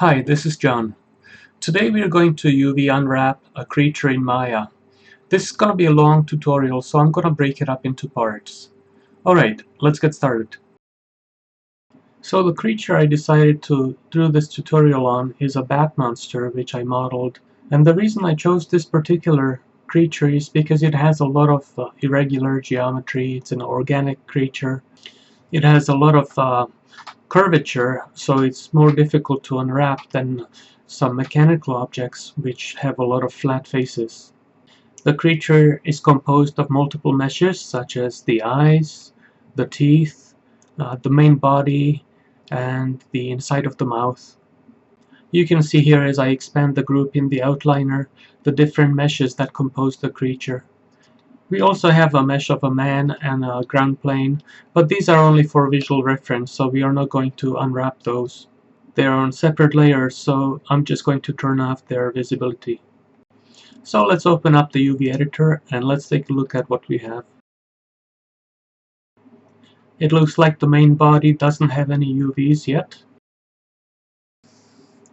Hi, this is John. Today we are going to UV unwrap a creature in Maya. This is going to be a long tutorial, so I'm going to break it up into parts. Alright, let's get started. So the creature I decided to do this tutorial on is a bat monster which I modeled, and the reason I chose this particular creature is because it has a lot of irregular geometry. It's an organic creature. It has a lot of curvature, so it's more difficult to unwrap than some mechanical objects which have a lot of flat faces. The creature is composed of multiple meshes such as the eyes, the teeth, the main body, and the inside of the mouth. You can see here as I expand the group in the outliner the different meshes that compose the creature. We also have a mesh of a man and a ground plane, but these are only for visual reference, so we are not going to unwrap those. They are on separate layers, so I'm just going to turn off their visibility. So let's open up the UV editor and let's take a look at what we have. It looks like the main body doesn't have any UVs yet,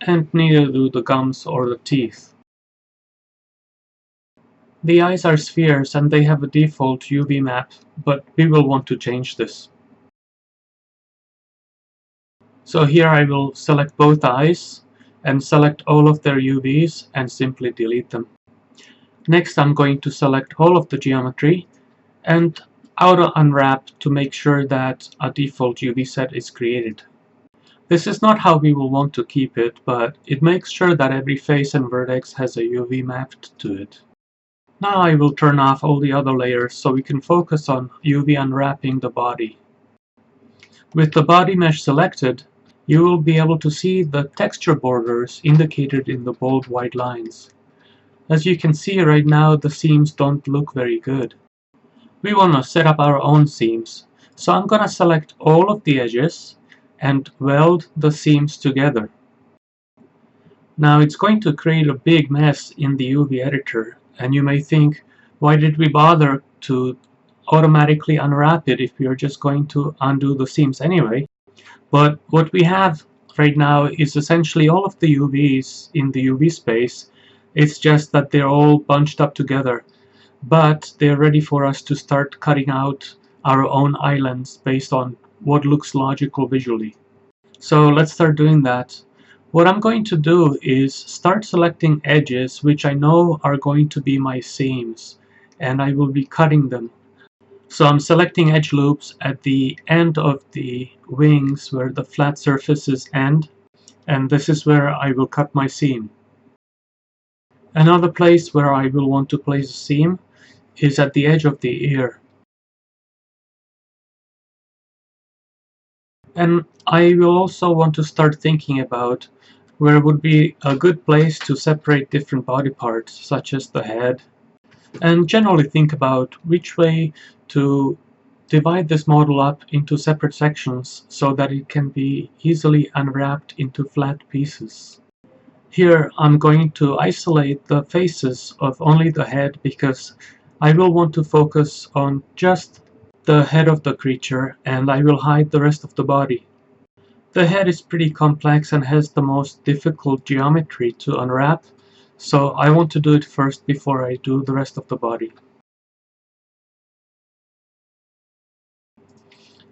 and neither do the gums or the teeth. The eyes are spheres and they have a default UV map, but we will want to change this. So here I will select both eyes and select all of their UVs and simply delete them. Next I'm going to select all of the geometry and auto unwrap to make sure that a default UV set is created. This is not how we will want to keep it, but it makes sure that every face and vertex has a UV mapped to it. Now I will turn off all the other layers so we can focus on UV unwrapping the body. With the body mesh selected, you will be able to see the texture borders indicated in the bold white lines. As you can see right now, the seams don't look very good. We want to set up our own seams, so I'm going to select all of the edges and weld the seams together. Now it's going to create a big mess in the UV editor, and you may think, why did we bother to automatically unwrap it if we are just going to undo the seams anyway? But what we have right now is essentially all of the UVs in the UV space. It's just that they're all bunched up together, but they're ready for us to start cutting out our own islands based on what looks logical visually. So let's start doing that. What I'm going to do is start selecting edges which I know are going to be my seams, and I will be cutting them. So I'm selecting edge loops at the end of the wings where the flat surfaces end, and this is where I will cut my seam. Another place where I will want to place a seam is at the edge of the ear. And I will also want to start thinking about where would be a good place to separate different body parts, such as the head, and generally think about which way to divide this model up into separate sections so that it can be easily unwrapped into flat pieces. Here I'm going to isolate the faces of only the head because I will want to focus on just the head of the creature and I will hide the rest of the body. The head is pretty complex and has the most difficult geometry to unwrap, so I want to do it first before I do the rest of the body.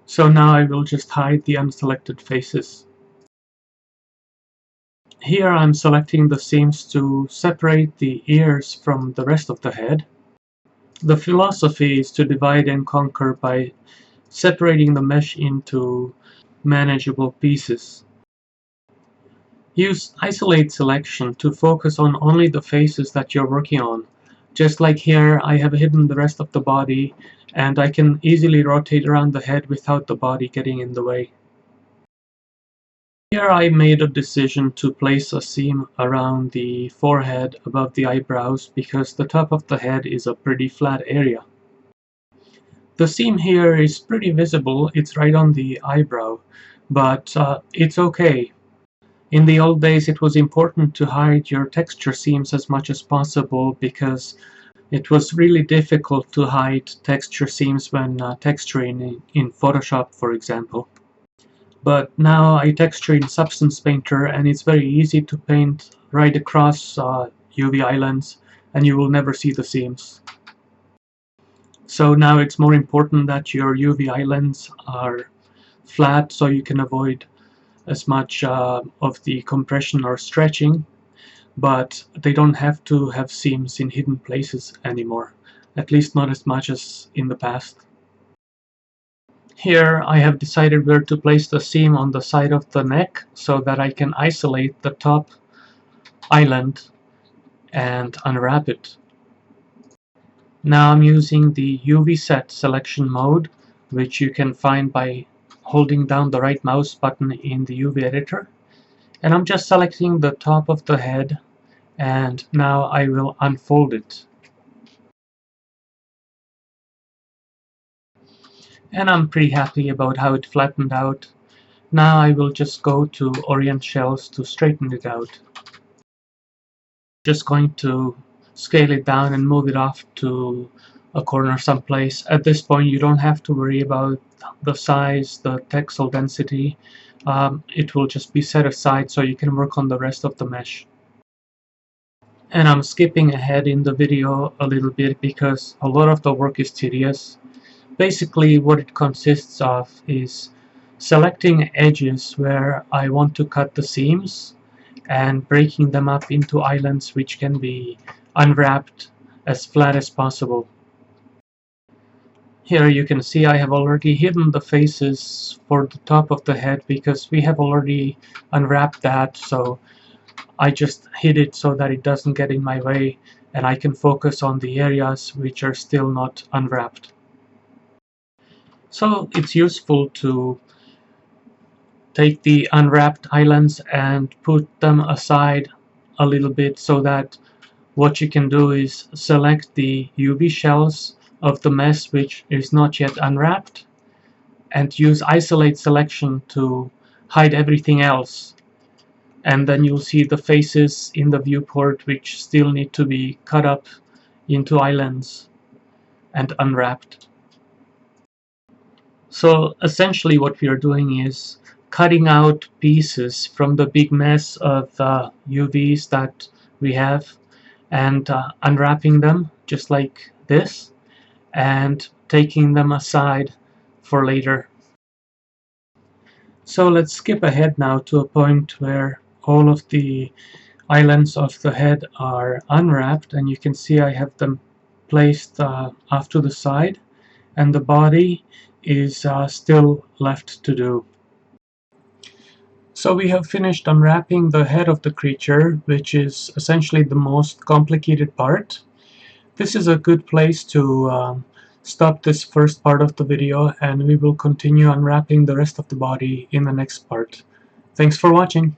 So now I will just hide the unselected faces. Here I'm selecting the seams to separate the ears from the rest of the head. The philosophy is to divide and conquer by separating the mesh into manageable pieces. Use isolate selection to focus on only the faces that you're working on. Just like here, I have hidden the rest of the body, and I can easily rotate around the head without the body getting in the way. Here I made a decision to place a seam around the forehead above the eyebrows because the top of the head is a pretty flat area. The seam here is pretty visible, it's right on the eyebrow, but it's okay. In the old days it was important to hide your texture seams as much as possible because it was really difficult to hide texture seams when texturing in Photoshop, for example. But now I texture in Substance Painter, and it's very easy to paint right across UV islands, and you will never see the seams. So now it's more important that your UV islands are flat, so you can avoid as much of the compression or stretching, but they don't have to have seams in hidden places anymore, at least not as much as in the past. Here I have decided where to place the seam on the side of the neck so that I can isolate the top island and unwrap it. Now I'm using the UV set selection mode, which you can find by holding down the right mouse button in the UV editor. And I'm just selecting the top of the head, and now I will unfold it. And I'm pretty happy about how it flattened out. Now I will just go to Orient Shells to straighten it out. Just going to scale it down and move it off to a corner someplace. At this point you don't have to worry about the size, the texel density. It will just be set aside so you can work on the rest of the mesh. And I'm skipping ahead in the video a little bit because a lot of the work is tedious. Basically what it consists of is selecting edges where I want to cut the seams and breaking them up into islands which can be unwrapped as flat as possible. Here you can see I have already hidden the faces for the top of the head because we have already unwrapped that, so I just hid it so that it doesn't get in my way and I can focus on the areas which are still not unwrapped. So it's useful to take the unwrapped islands and put them aside a little bit so that what you can do is select the UV shells of the mess which is not yet unwrapped and use isolate selection to hide everything else, and then you'll see the faces in the viewport which still need to be cut up into islands and unwrapped. So essentially what we are doing is cutting out pieces from the big mess of UVs that we have and unwrapping them just like this and taking them aside for later. So let's skip ahead now to a point where all of the islands of the head are unwrapped, and you can see I have them placed off to the side, and the body is still left to do. So we have finished unwrapping the head of the creature, which is essentially the most complicated part. This is a good place to stop this first part of the video, and we will continue unwrapping the rest of the body in the next part. Thanks for watching!